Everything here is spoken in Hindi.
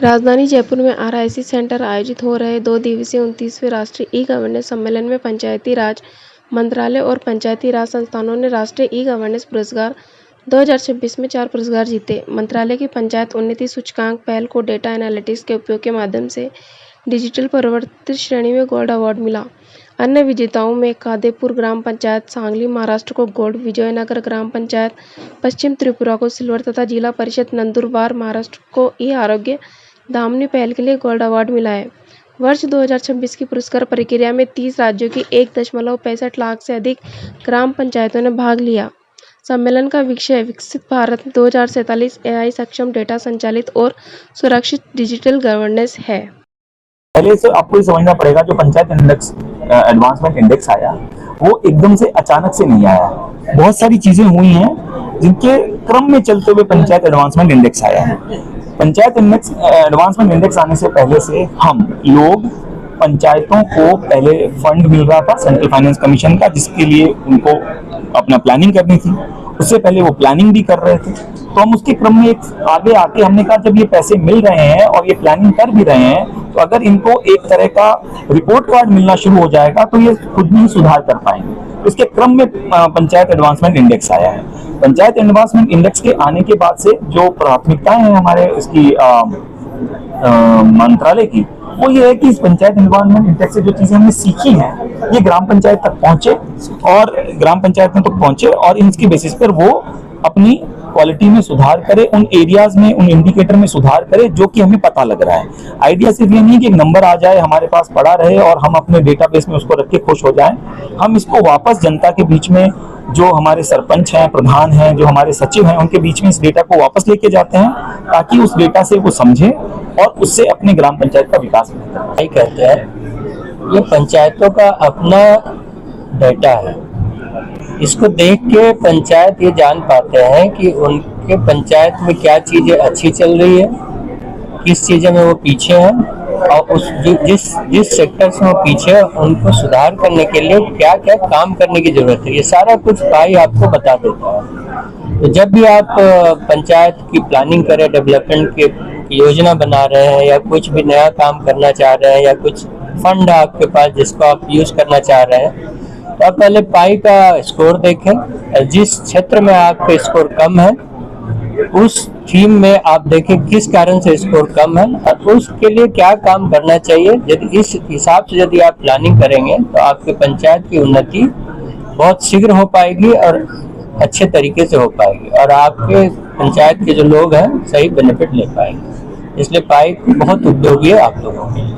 राजधानी जयपुर में आरआईसी सेंटर आयोजित हो रहे 2 दिवसीय 29वें राष्ट्रीय ई-गवर्नेंस सम्मेलन में पंचायती राज मंत्रालय और पंचायती राज संस्थानों ने राष्ट्रीय ई-गवर्नेंस पुरस्कार 2026 में 4 पुरस्कार जीते। मंत्रालय की पंचायत उन्नति सूचकांक पहल को डेटा एनालिटिक्स के उपयोग के माध्यम से डिजिटल परिवर्तित श्रेणी में गोल्ड अवार्ड मिला। अन्य विजेताओं में कादेपुर ग्राम पंचायत सांगली महाराष्ट्र को गोल्ड, विजयनगर ग्राम पंचायत पश्चिम त्रिपुरा को सिल्वर तथा जिला परिषद नंदुरबार महाराष्ट्र को ई-आरोग्य दामनी पहल के लिए गोल्ड अवार्ड मिला है। वर्ष 2026 की पुरस्कार प्रक्रिया में 30 राज्यों की 1.65 लाख से अधिक ग्राम पंचायतों ने भाग लिया। सम्मेलन का विषय विकसित भारत 2047 एआई सक्षम, डेटा संचालित और सुरक्षित डिजिटल गवर्नेंस है। पहले से आपको ये समझना पड़ेगा, जो पंचायत इंडेक्स एडवांसमेंट इंडेक्स आया वो एकदम से अचानक से नहीं आया। बहुत सारी चीजें हुई हैं जिनके क्रम में चलते हुए पंचायत एडवांसमेंट इंडेक्स आया है। पंचायत इंडेक्स एडवांसमेंट इंडेक्स आने से पहले से हम लोग पंचायतों को पहले फंड मिल रहा था सेंट्रल फाइनेंस कमीशन का, जिसके लिए उनको अपना प्लानिंग करनी थी। उससे पहले वो प्लानिंग भी कर रहे थे, तो हम उसके क्रम में एक आगे आके हमने कहा जब ये पैसे मिल रहे हैं और ये प्लानिंग कर भी रहे हैं, तो अगर इनको एक तरह का रिपोर्ट कार्ड मिलना शुरू हो जाएगा तो ये खुद ही सुधार कर पाएंगे। इसके क्रम में पंचायत एडवांसमेंट इंडेक्स आया है। पंचायत एडवांसमेंट इंडेक्स के आने के बाद से जो प्राथमिकताएं हैं हमारे इसकी मंत्रालय की, वो ये है कि इस पंचायत एनवायरनमेंट इंडेक्स से जो चीजें हमने सीखी हैं ये ग्राम पंचायत तक पहुंचे और ग्राम पंचायतों तक पहुंचे और इनकी बेसिस पर वो अपनी क्वालिटी में सुधार करे, उन एरियाज में, उन इंडिकेटर में सुधार करे जो कि हमें पता लग रहा है। आइडिया सिर्फ ये नहीं कि एक नंबर आ जाए हमारे पास पड़ा रहे और हम अपने डेटाबेस में उसको रख के खुश हो जाएं। हम इसको वापस जनता के बीच में, जो हमारे सरपंच हैं, प्रधान हैं, जो हमारे सचिव हैं, उनके बीच में इस डेटा को वापस लेके जाते हैं ताकि उस डेटा से वो समझे और उससे अपने ग्राम पंचायत का विकास करें। कहते हैं ये पंचायतों का अपना डेटा है, इसको देख के पंचायत ये जान पाते हैं कि उनके पंचायत में क्या चीजें अच्छी चल रही है, किस चीजें में वो पीछे हैं और उस जिस सेक्टर्स में वो पीछे है उनको सुधार करने के लिए क्या क्या काम करने की जरूरत है। ये सारा कुछ भाई आपको बता देता है। तो जब भी आप पंचायत की प्लानिंग करें, डेवलपमेंट की योजना बना रहे हैं या कुछ भी नया काम करना चाह रहे हैं या कुछ फंड आपके पास जिसको आप यूज करना चाह रहे हैं, तो आप पहले पाई का स्कोर देखें। जिस क्षेत्र में आपका स्कोर कम है उस थीम में आप देखें किस कारण से स्कोर कम है और उसके लिए क्या काम करना चाहिए। यदि इस हिसाब से यदि आप प्लानिंग करेंगे तो आपके पंचायत की उन्नति बहुत शीघ्र हो पाएगी और अच्छे तरीके से हो पाएगी और आपके पंचायत के जो लोग हैं सही बेनिफिट ले पाएंगे। इसलिए पाई बहुत उपयोगी है आप लोगों के लिए।